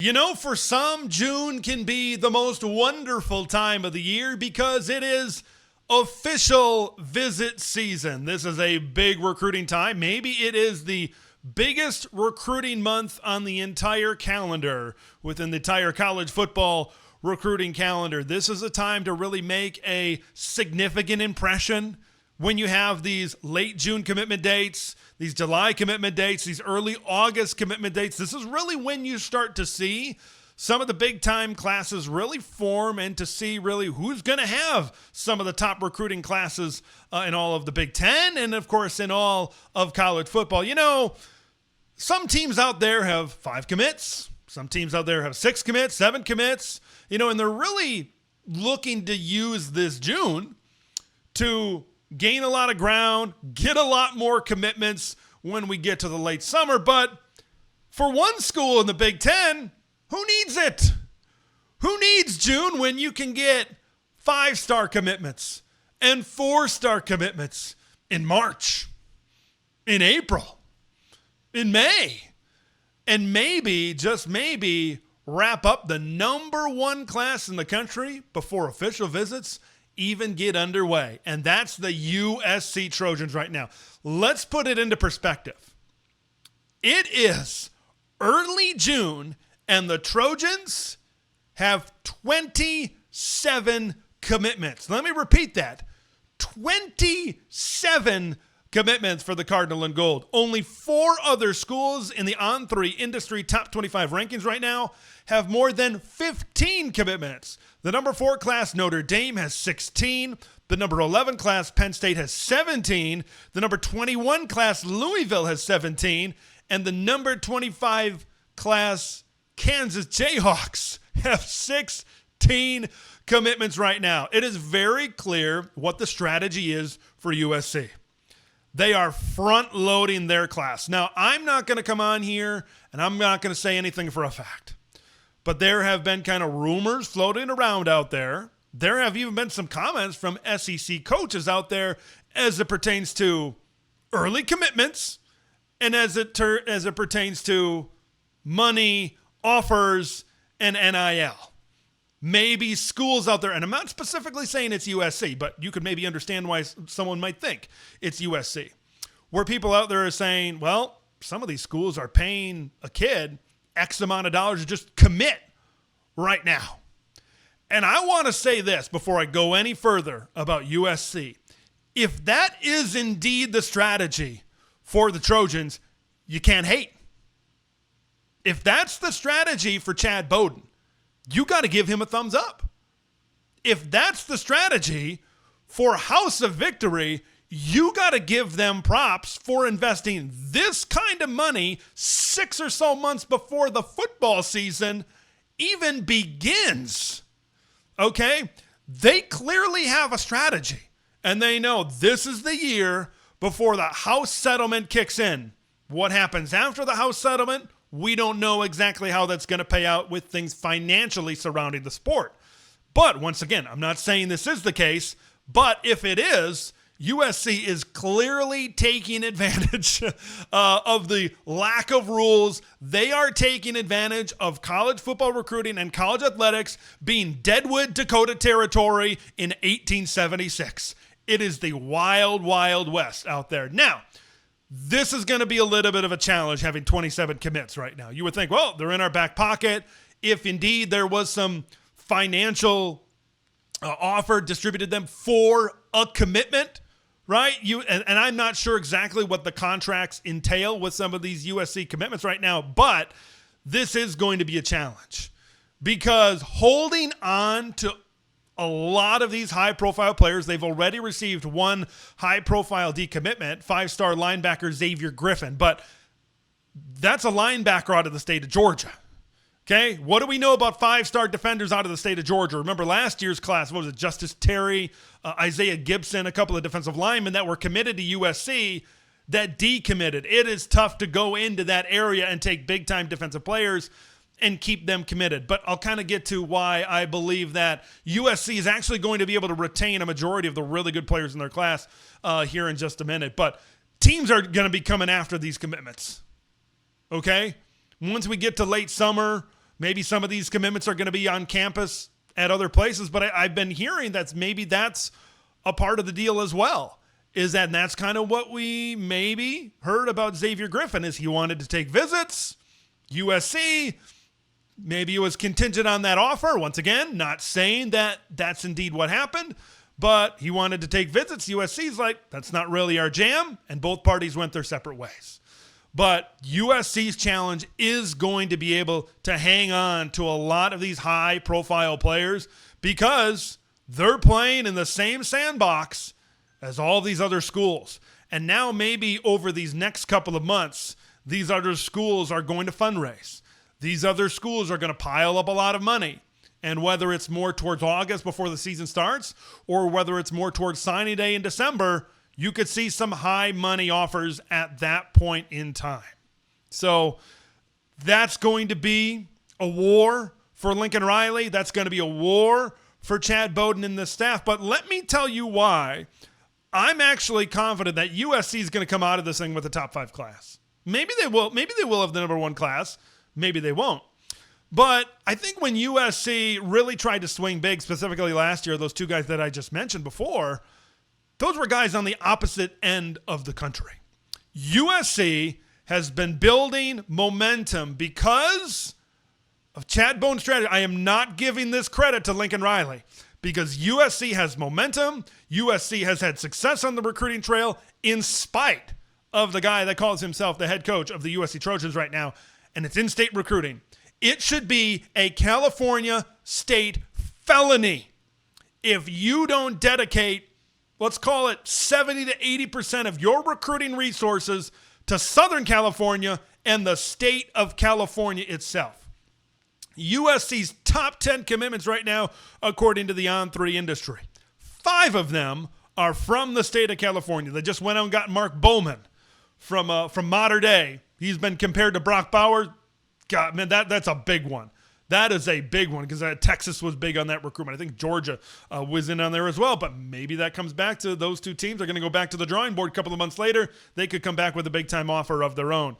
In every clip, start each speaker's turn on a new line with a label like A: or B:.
A: You know, for some, June can be the most wonderful time of the year because it is official visit season. This is a big recruiting time. Maybe it is the biggest recruiting month on the entire calendar within the entire college football recruiting calendar. This is a time to really make a significant impression when you have these late June commitment dates, these July commitment dates, these early August commitment dates. This is really when you start to see some of the big time classes really form and to see really who's going to have some of the top recruiting classes in all of the Big Ten and, of course, in all of college football. You know, some teams out there have 5 commits. Some teams out there have 6 commits, 7 commits, and they're really looking to use this June to gain a lot of ground, get a lot more commitments when we get to the late summer. But for one school in the Big Ten, who needs it? Who needs June when you can get 5-star commitments and 4-star commitments in March, in April, in May, and maybe, just maybe, wrap up the number 1 class in the country before official visits even get underway, and that's the USC Trojans right now. Let's put it into perspective. It is early June, and the Trojans have 27 commitments. Let me repeat that. 27 commitments for the Cardinal and Gold. Only 4 other schools in the On3 industry top 25 rankings right now have more than 15 commitments. The number 4 class, Notre Dame, has 16. The number 11 class, Penn State, has 17. The number 21 class, Louisville, has 17. And the number 25 class, Kansas Jayhawks, have 16 commitments right now. It is very clear what the strategy is for USC. They are front-loading their class. Now, I'm not going to come on here, and I'm not going to say anything for a fact. But there have been kind of rumors floating around out there. There have even been some comments from SEC coaches out there as it pertains to early commitments and as it pertains to money, offers, and NIL. Maybe schools out there, and I'm not specifically saying it's USC, but you could maybe understand why someone might think it's USC, where people out there are saying, well, some of these schools are paying a kid X amount of dollars to just commit right now. And I want to say this before I go any further about USC. If that is indeed the strategy for the Trojans, you can't hate. If that's the strategy for Chad Bowden, you got to give him a thumbs up. If that's the strategy for House of Victory, you got to give them props for investing this kind of money 6 or so months before the football season even begins. Okay? They clearly have a strategy, and they know this is the year before the House settlement kicks in. What happens after the House settlement? We don't know exactly how that's going to pay out with things financially surrounding the sport. But once again, I'm not saying this is the case, but if it is, USC is clearly taking advantage of the lack of rules. They are taking advantage of college football recruiting and college athletics being Deadwood, Dakota territory in 1876. It is the wild, wild west out there. Now, this is going to be a little bit of a challenge having 27 commits right now. You would think, well, they're in our back pocket. If indeed there was some financial offer distributed them for a commitment, right? And I'm not sure exactly what the contracts entail with some of these USC commitments right now, but this is going to be a challenge because holding on to a lot of these high-profile players, they've already received 1 high-profile decommitment, 5-star linebacker Xavier Griffin, but that's a linebacker out of the state of Georgia. Okay, what do we know about 5-star defenders out of the state of Georgia? Remember last year's class, what was it, Justice Terry, Isaiah Gibson, a couple of defensive linemen that were committed to USC that decommitted. It is tough to go into that area and take big-time defensive players and keep them committed. But I'll kind of get to why I believe that USC is actually going to be able to retain a majority of the really good players in their class here in just a minute. But teams are going to be coming after these commitments. Okay? Once we get to late summer, Maybe some of these commitments are going to be on campus at other places, but I've been hearing that's a part of the deal as well. That's kind of what we maybe heard about Xavier Griffin, is he wanted to take visits. USC, maybe it was contingent on that offer. Once again, not saying that that's indeed what happened, but he wanted to take visits. USC's like, that's not really our jam, and both parties went their separate ways. But USC's challenge is going to be able to hang on to a lot of these high-profile players because they're playing in the same sandbox as all these other schools. And now maybe over these next couple of months, these other schools are going to fundraise. These other schools are going to pile up a lot of money. And whether it's more towards August before the season starts or whether it's more towards signing day in December, you could see some high money offers at that point in time. So that's going to be a war for Lincoln Riley. That's going to be a war for Chad Bowden and the staff. But let me tell you why I'm actually confident that USC is going to come out of this thing with a top 5 class. Maybe they will. Maybe they will have the number 1 class. Maybe they won't. But I think when USC really tried to swing big, specifically last year, those 2 guys that I just mentioned before, those were guys on the opposite end of the country. USC has been building momentum because of Chad Bowden's strategy. I am not giving this credit to Lincoln Riley because USC has momentum. USC has had success on the recruiting trail in spite of the guy that calls himself the head coach of the USC Trojans right now, and it's in-state recruiting. It should be a California state felony if you don't dedicate, let's call it 70 to 80% of your recruiting resources to Southern California and the state of California itself. USC's top 10 commitments right now, according to the On3 industry, 5 of them are from the state of California. They just went out and got Mark Bowman from Mater Dei. He's been compared to Brock Bowers. God, man, that's a big one. That is a big one because Texas was big on that recruitment. I think Georgia was in on there as well, but maybe that comes back to those 2 teams. They're going to go back to the drawing board a couple of months later. They could come back with a big-time offer of their own.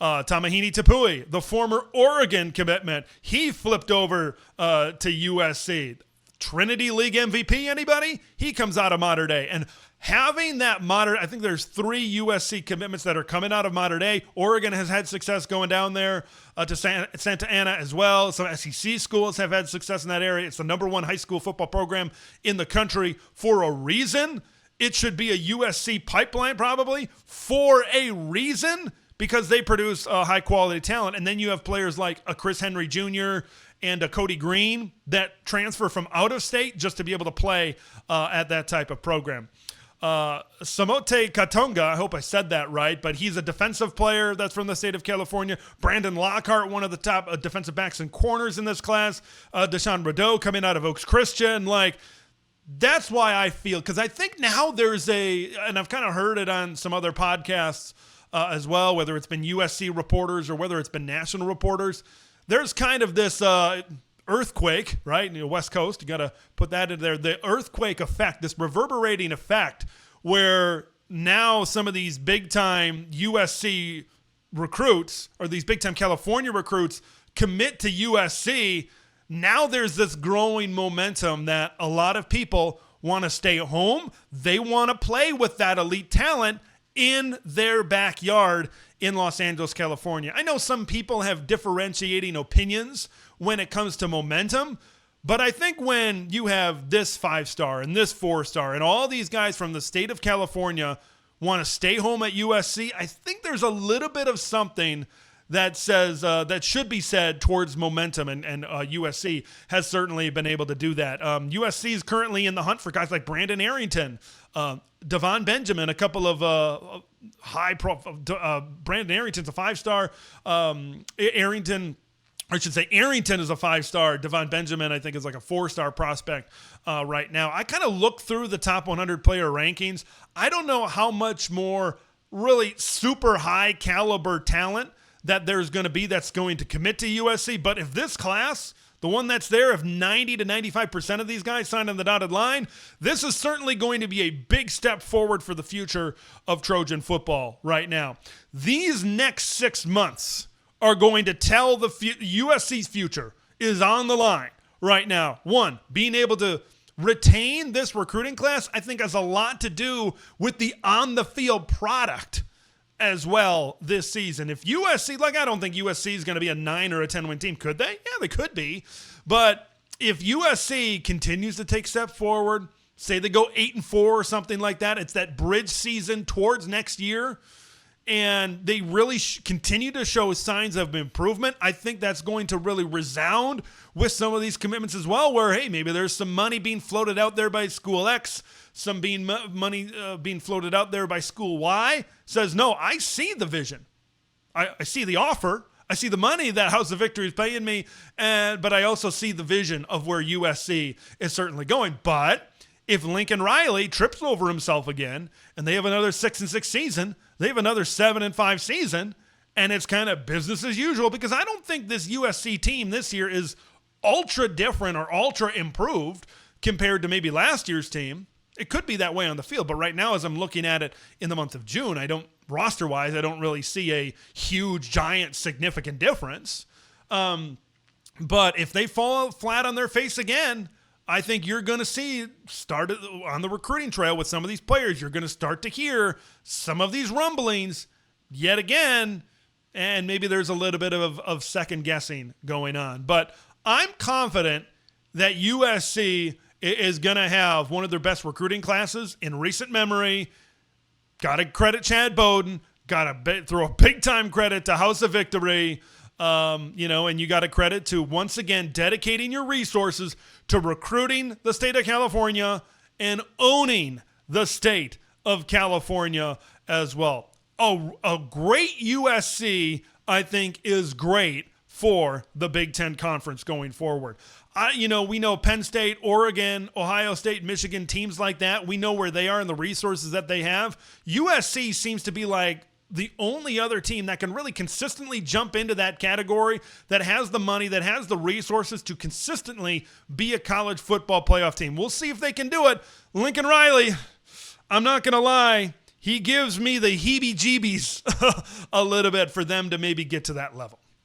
A: Tamahini Tapui, the former Oregon commitment, he flipped over to USC. Trinity League MVP, anybody? He comes out of Mater Dei. And having that Mater, I think there's 3 USC commitments that are coming out of Mater Dei. Oregon has had success going down there to Santa Ana as well. Some SEC schools have had success in that area. It's the number 1 high school football program in the country for a reason. It should be a USC pipeline probably for a reason because they produce high-quality talent. And then you have players like a Chris Henry Jr., and a Cody Green that transfer from out of state just to be able to play at that type of program. Samote Katonga, I hope I said that right, but he's a defensive player that's from the state of California. Brandon Lockhart, one of the top defensive backs and corners in this class. Deshaun Rideau coming out of Oaks Christian. That's why I feel, because I think now there's and I've kind of heard it on some other podcasts as well, whether it's been USC reporters or whether it's been national reporters, there's kind of this earthquake, right? West Coast, you got to put that in there. The earthquake effect, this reverberating effect where now some of these big-time USC recruits or these big-time California recruits commit to USC. Now there's this growing momentum that a lot of people want to stay home. They want to play with that elite talent in their backyard in Los Angeles, California. I know some people have differentiating opinions when it comes to momentum, but I think when you have this 5-star and this 4-star and all these guys from the state of California want to stay home at USC, I think there's a little bit of something that says that should be said towards momentum, and USC has certainly been able to do that. USC is currently in the hunt for guys like Brandon Arrington, Devon Benjamin, a couple of Brandon Arrington's a 5-star. Arrington is a 5-star. Devon Benjamin, I think, is like a 4-star prospect right now. I kind of look through the top 100 player rankings. I don't know how much more really super high caliber talent that there's going to be that's going to commit to USC. But if this class, the one that's there, if 90 to 95% of these guys sign on the dotted line, this is certainly going to be a big step forward for the future of Trojan football right now. These next 6 months are going to tell USC's future is on the line right now. One, being able to retain this recruiting class, I think, has a lot to do with the on-the-field product as well this season. If USC, I don't think USC is going to be a 9 or a 10 win team. Could they? Yeah, they could be. But if USC continues to take steps forward, say they go 8-4 or something like that, it's that bridge season towards next year, and they really continue to show signs of improvement, I think that's going to really resound with some of these commitments as well, where, hey, maybe there's some money being floated out there by School X, some money being floated out there by School Y, says, no, I see the vision. I see the offer. I see the money that House of Victory is paying me, but I also see the vision of where USC is certainly going. But if Lincoln Riley trips over himself again and they have another 6-6 season, they have another 7-5 season, and it's kind of business as usual, because I don't think this USC team this year is ultra different or ultra improved compared to maybe last year's team. It could be that way on the field, but right now, as I'm looking at it in the month of June, roster-wise, I don't really see a huge, giant, significant difference. But if they fall flat on their face again, I think you're going to see start on the recruiting trail with some of these players. You're going to start to hear some of these rumblings yet again, and maybe there's a little bit of second guessing going on. But I'm confident that USC is going to have one of their best recruiting classes in recent memory. Got to credit Chad Bowden. Got to throw a big-time credit to House of Victory. And you got to credit to, once again, dedicating your resources to recruiting the state of California and owning the state of California as well. A great USC, I think, is great for the Big Ten Conference going forward. We know Penn State, Oregon, Ohio State, Michigan, teams like that. We know where they are and the resources that they have. USC seems to be like the only other team that can really consistently jump into that category, that has the money, that has the resources to consistently be a college football playoff team. We'll see if they can do it. Lincoln Riley, I'm not going to lie, he gives me the heebie-jeebies a little bit for them to maybe get to that level.